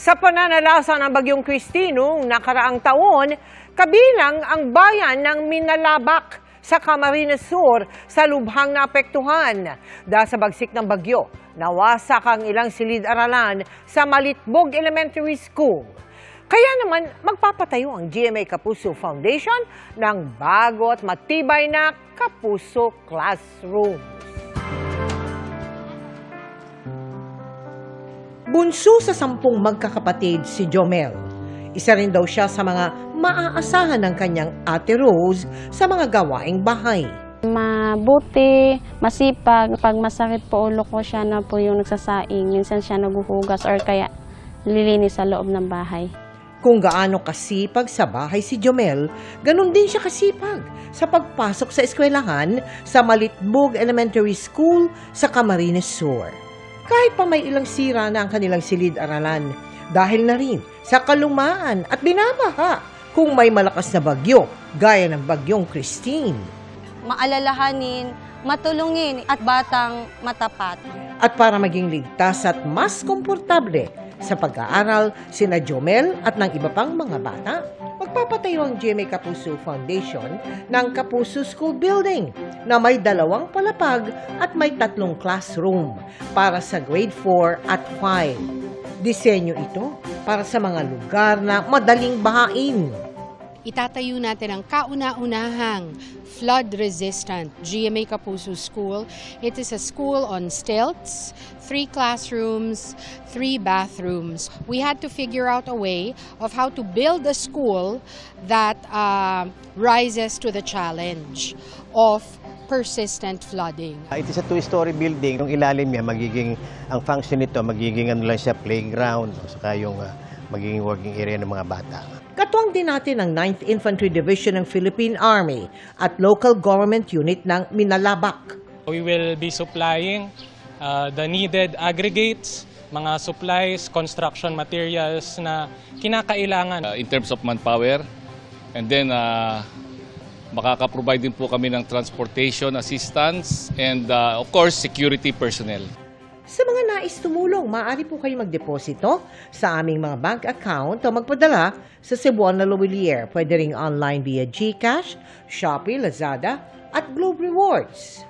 Sa pananalasa ng Bagyong Christine noong nakaraang taon, kabilang ang bayan ng Minalabak sa Camarines Sur sa lubhang naapektuhan. Dahil sa bagsik ng bagyo, nawasak ang ilang silid-aralan sa Malitbog Elementary School. Kaya naman magpapatayo ang GMA Kapuso Foundation ng bago at matibay na Kapuso Classroom. Bunso sa 10 magkakapatid si Jomel. Isa rin daw siya sa mga maaasahan ng kanyang ate Rose sa mga gawaing bahay. Mabuti, masipag. Pag masakit po ulo ko, siya na po yung nagsasaing. Minsan siya naguhugas or kaya lilinis sa loob ng bahay. Kung gaano kasipag sa bahay si Jomel, ganun din siya kasipag sa pagpasok sa eskwelahan sa Malitbog Elementary School sa Camarines Sur. Kahit pa may ilang sira na ang kanilang silid-aralan, dahil na rin sa kalumaan at binabaha kung may malakas na bagyo, gaya ng Bagyong Christine. Maalalahanin, matulungin at batang matapat. At para maging ligtas at mas komportable sa pag-aaral, sina Jomel at ng iba pang mga bata, magpapatayo ang GMA Kapuso Foundation ng Kapuso School Building na may 2 palapag at may 3 classroom para sa grade 4 at 5. Disenyo ito para sa mga lugar na madaling bahain. Itatayo natin ang kauna-unahang flood-resistant GMA Kapuso School. It is a school on stilts, 3 classrooms, 3 bathrooms. We had to figure out a way of how to build a school that rises to the challenge of persistent flooding. It is a 2-story building. Yung ilalim niya, ang function nito, magiging lang siya playground, saka yung magiging working area ng mga bata. Katuwang din natin ang 9th Infantry Division ng Philippine Army at local government unit ng Minalabak. We will be supplying the needed aggregates, mga supplies, construction materials na kinakailangan. In terms of manpower, and then makaka-provide din po kami ng transportation assistance and of course security personnel. Sa mga nais tumulong, maaari po kayo magdeposito sa aming mga bank account o magpadala sa Cebuana Lawilier. Pwede ring online via GCash, Shopee, Lazada at Globe Rewards.